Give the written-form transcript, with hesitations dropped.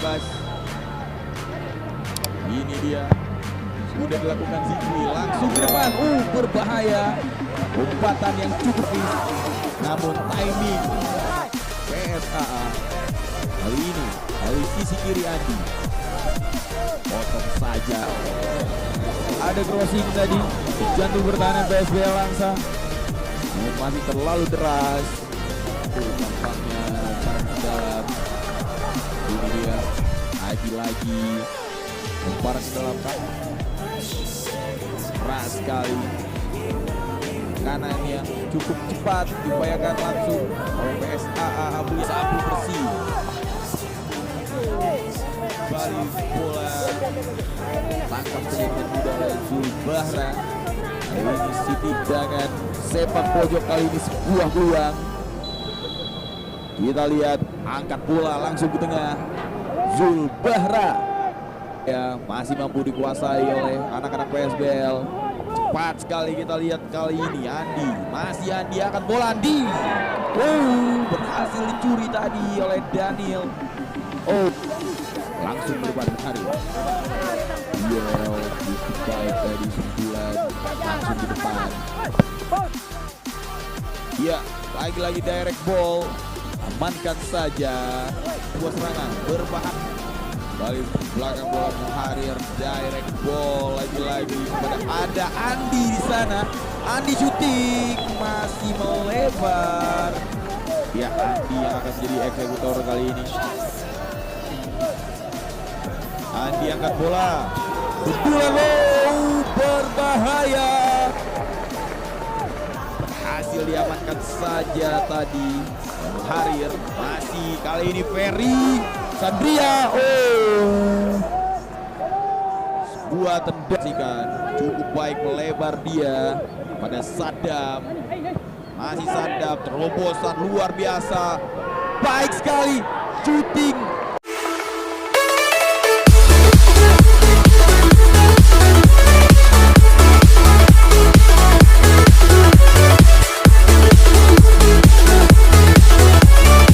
bebas. Ini dia. Sudah dilakukan Zikri, langsung ke depan. Berbahaya. Umpatan yang cukup namun timing PSAA kali ini dari sisi kiri Andi. Potong saja. Ada crossing tadi. Jantung bertahan PSBL Langsa. Masih terlalu deras. Tampaknya barang ke dalam. Ini dia. Lagi-lagi. Barang ke dalam. Keras sekali. Kanan yang cukup cepat. Diupayakan langsung oleh PSAA Abu Sabu bersih. Balik bola. Tangkap dengan mudah oleh Zulbahra. Ini Siti dengan sepak pojok kali ini sebuah peluang. Kita lihat angkat bola langsung ke tengah. Zulbahra ya masih mampu dikuasai oleh anak-anak PSBL. Cepat sekali kita lihat kali ini Andi. Masih Andi akan bola Andi. Berhasil dicuri tadi oleh Daniel. Langsung ke depan hari. Baik dari 9 langsung di depan. Ya, lagi-lagi direct ball. Amankan saja. Dua serangan berbahaya. Balik belakang bola Muharir, direct ball lagi-lagi kepada ada Andi di sana. Andi syuting masih melebar. Ya, Andi yang akan menjadi eksekutor kali ini. Andi angkat bola. Berbahaya. Berhasil diamankan saja tadi. Harir masih kali ini Ferry Sandria. Sebuah tendangan cukup baik melebar dia pada Sadam. Masih Sadam, terobosan luar biasa. Baik sekali shooting